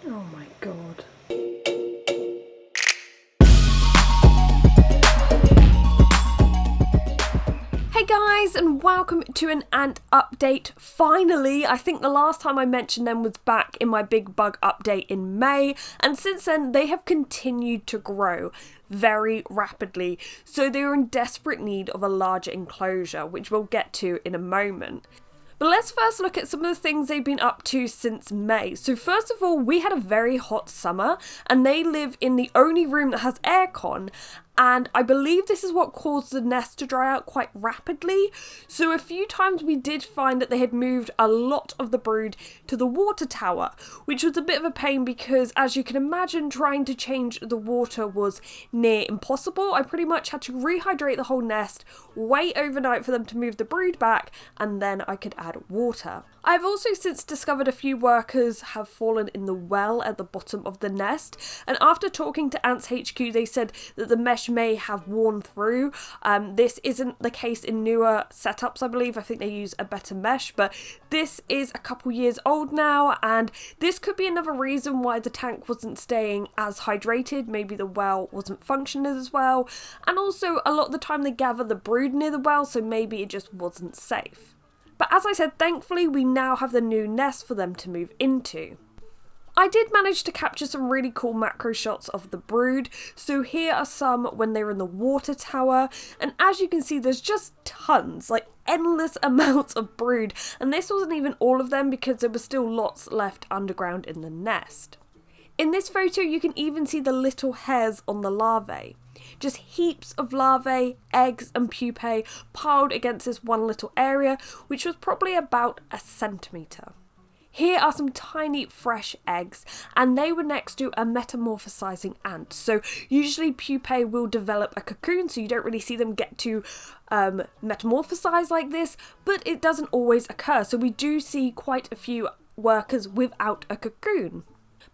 Oh my god. Hey guys, and welcome to an ant update. Finally, I think the last time I mentioned them was back in my big bug update in May, and since then they have continued to grow very rapidly, so they are in desperate need of a larger enclosure, which we'll get to in a moment. But let's first look at some of the things they've been up to since May. So first of all, we had a very hot summer, and they live in the only room that has aircon, and I believe this is what caused the nest to dry out quite rapidly. So a few times we did find that they had moved a lot of the brood to the water tower, which was a bit of a pain because, as you can imagine, trying to change the water was near impossible. I pretty much had to rehydrate the whole nest, wait overnight for them to move the brood back, and then I could add water. I've also since discovered a few workers have fallen in the well at the bottom of the nest, and after talking to Ants HQ, they said that the mesh may have worn through. This isn't the case in newer setups, I believe. I think they use a better mesh, but this is a couple years old now, and this could be another reason why the tank wasn't staying as hydrated. Maybe the well wasn't functioning as well, and also a lot of the time they gather the brood near the well, so maybe it just wasn't safe. But as I said, thankfully we now have the new nest for them to move into. I did manage to capture some really cool macro shots of the brood, so here are some when they were in the water tower, and as you can see there's just tons, like endless amounts of brood, and this wasn't even all of them because there were still lots left underground in the nest. In this photo you can even see the little hairs on the larvae. Just heaps of larvae, eggs and pupae piled against this one little area, which was probably about a centimetre. Here are some tiny fresh eggs, and they were next to a metamorphosizing ant. So usually pupae will develop a cocoon, so you don't really see them get to metamorphosize like this, but it doesn't always occur. So we do see quite a few workers without a cocoon.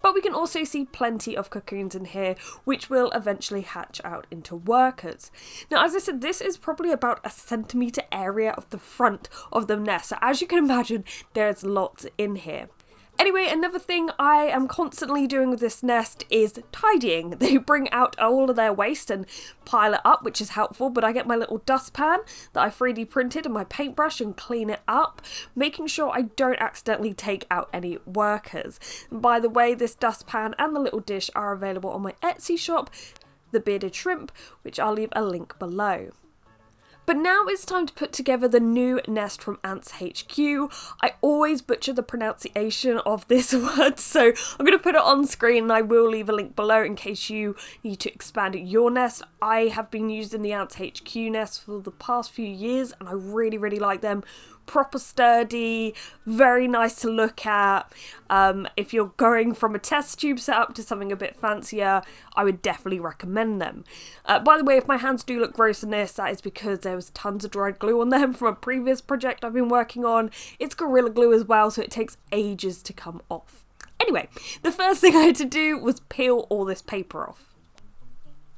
But we can also see plenty of cocoons in here, which will eventually hatch out into workers. Now, as I said, this is probably about a centimetre area of the front of the nest, so as you can imagine, there's lots in here. Anyway, another thing I am constantly doing with this nest is tidying. They bring out all of their waste and pile it up, which is helpful, but I get my little dustpan that I 3D printed and my paintbrush and clean it up, making sure I don't accidentally take out any workers. And by the way, this dustpan and the little dish are available on my Etsy shop, The Bearded Shrimp, which I'll leave a link below. But now it's time to put together the new nest from Ants HQ. I always butcher the pronunciation of this word, so I'm going to put it on screen and I will leave a link below in case you need to expand your nest. I have been using the Ants HQ nest for the past few years and I really, really like them. Proper sturdy, very nice to look at. If you're going from a test tube setup to something a bit fancier, I would definitely recommend them. By the way, if my hands do look gross in this, that is because there was tons of dried glue on them from a previous project I've been working on. It's Gorilla Glue as well, so it takes ages to come off. Anyway, the first thing I had to do was peel all this paper off.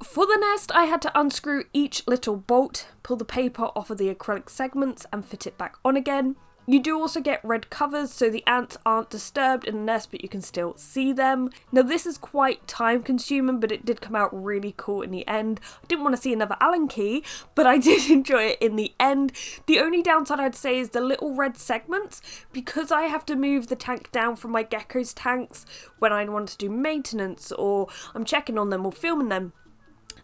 For the nest, I had to unscrew each little bolt, pull the paper off of the acrylic segments and fit it back on again. You do also get red covers so the ants aren't disturbed in the nest, but you can still see them. Now this is quite time consuming, but it did come out really cool in the end. I didn't want to see another Allen key, but I did enjoy it in the end. The only downside I'd say is the little red segments, because I have to move the tank down from my gecko's tanks when I want to do maintenance or I'm checking on them or filming them.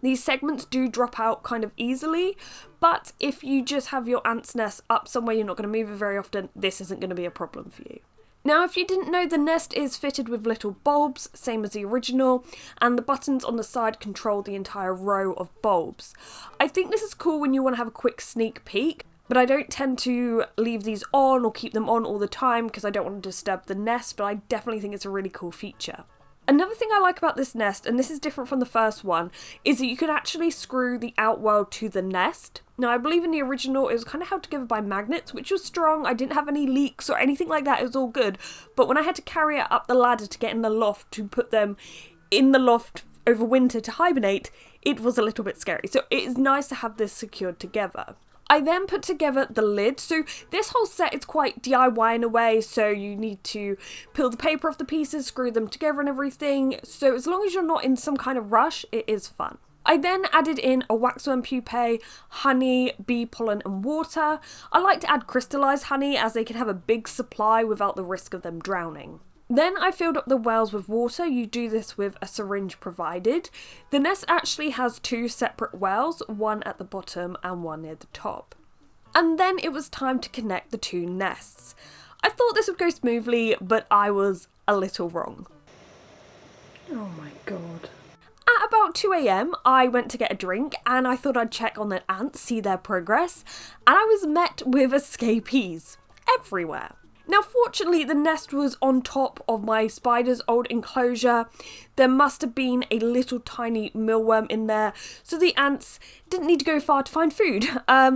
These segments do drop out kind of easily, but if you just have your ant's nest up somewhere you're not going to move it very often, this isn't going to be a problem for you. Now, if you didn't know, the nest is fitted with little bulbs, same as the original, and the buttons on the side control the entire row of bulbs. I think this is cool when you want to have a quick sneak peek, but I don't tend to leave these on or keep them on all the time because I don't want to disturb the nest, but I definitely think it's a really cool feature. Another thing I like about this nest, and this is different from the first one, is that you can actually screw the outworld to the nest. Now, I believe in the original it was kind of held together by magnets, which was strong. I didn't have any leaks or anything like that. It was all good. But when I had to carry it up the ladder to get in the loft to put them in the loft over winter to hibernate, it was a little bit scary. So it is nice to have this secured together. I then put together the lid. So this whole set is quite DIY in a way, so you need to peel the paper off the pieces, screw them together and everything. So as long as you're not in some kind of rush, it is fun. I then added in a waxworm pupae, honey, bee pollen and water. I like to add crystallized honey as they can have a big supply without the risk of them drowning. Then I filled up the wells with water. You do this with a syringe provided. The nest actually has 2 separate wells, one at the bottom and one near the top. And then it was time to connect the 2 nests. I thought this would go smoothly, but I was a little wrong. Oh my god. At about 2 AM, I went to get a drink and I thought I'd check on the ants, see their progress, and I was met with escapees everywhere. Now, fortunately, the nest was on top of my spider's old enclosure. There must have been a little tiny mealworm in there, so the ants didn't need to go far to find food.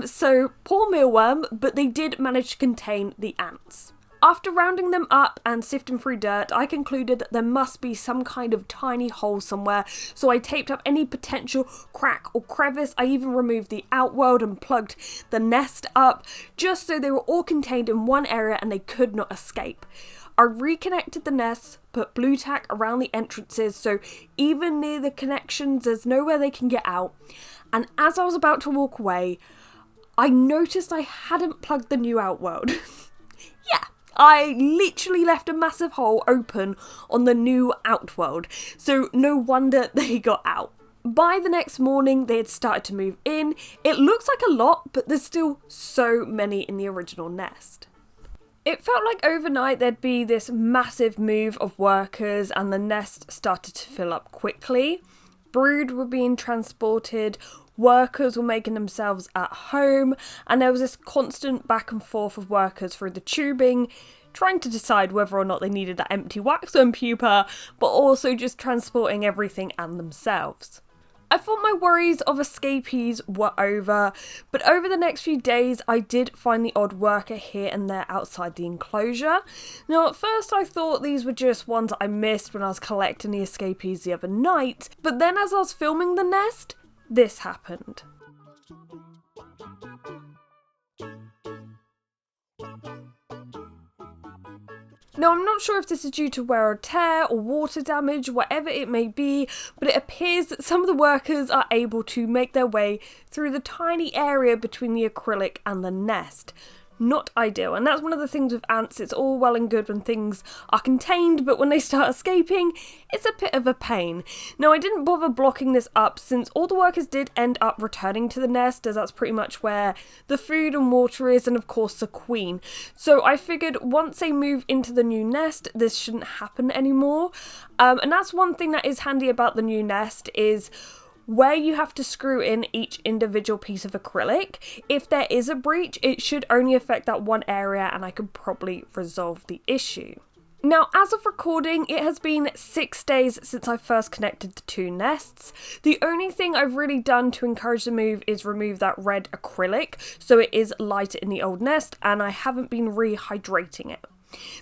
So poor mealworm, but they did manage to contain the ants. After rounding them up and sifting through dirt, I concluded that there must be some kind of tiny hole somewhere, so I taped up any potential crack or crevice. I even removed the outworld and plugged the nest up, just so they were all contained in one area and they could not escape. I reconnected the nests, put blue tack around the entrances, so even near the connections there's nowhere they can get out. And as I was about to walk away, I noticed I hadn't plugged the new outworld. Yeah. I literally left a massive hole open on the new outworld, so no wonder they got out. By the next morning, they had started to move in. It looks like a lot, but there's still so many in the original nest. It felt like overnight there'd be this massive move of workers and the nest started to fill up quickly. Brood were being transported, workers were making themselves at home, and there was this constant back and forth of workers through the tubing, trying to decide whether or not they needed that empty waxworm pupa, but also just transporting everything and themselves. I thought my worries of escapees were over, but over the next few days I did find the odd worker here and there outside the enclosure. Now at first I thought these were just ones I missed when I was collecting the escapees the other night, but then as I was filming the nest, this happened. Now, I'm not sure if this is due to wear or tear or water damage, whatever it may be, but it appears that some of the workers are able to make their way through the tiny area between the acrylic and the nest. Not ideal, and that's one of the things with ants. It's all well and good when things are contained, but when they start escaping, it's a bit of a pain. Now, I didn't bother blocking this up since all the workers did end up returning to the nest, as that's pretty much where the food and water is, and of course the queen. So I figured once they move into the new nest, this shouldn't happen anymore. And that's one thing that is handy about the new nest is where you have to screw in each individual piece of acrylic. If there is a breach, it should only affect that one area and I could probably resolve the issue. Now, as of recording, it has been 6 days since I first connected the 2 nests. The only thing I've really done to encourage the move is remove that red acrylic, so it is lighter in the old nest, and I haven't been rehydrating it.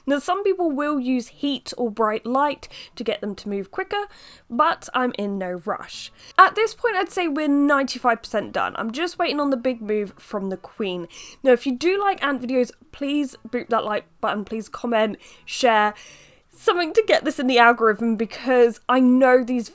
Now, some people will use heat or bright light to get them to move quicker, but I'm in no rush. At this point, I'd say we're 95% done. I'm just waiting on the big move from the queen. Now, if you do like ant videos, please boop that like button, please comment, share, something to get this in the algorithm, because I know these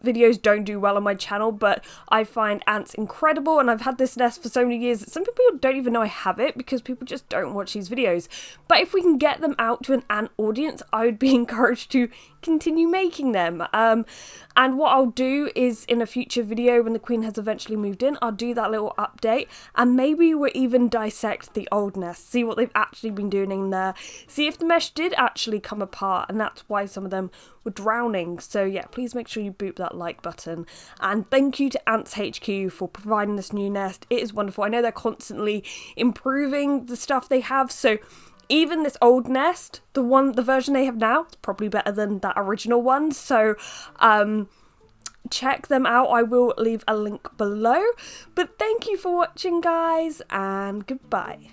videos don't do well on my channel, but I find ants incredible, and I've had this nest for so many years that some people don't even know I have it because people just don't watch these videos. But if we can get them out to an ant audience, I would be encouraged to continue making them. And what I'll do is in a future video when the queen has eventually moved in, I'll do that little update, and maybe we'll even dissect the old nest, see what they've actually been doing in there, see if the mesh did actually come apart and that's why some of them were drowning. So yeah, please make sure you boop that like button, and thank you to Ants HQ for providing this new nest. It is wonderful. I know they're constantly improving the stuff they have, so even this old nest, the version they have now, is probably better than that original one. So check them out. I will leave a link below. But thank you for watching, guys, and goodbye.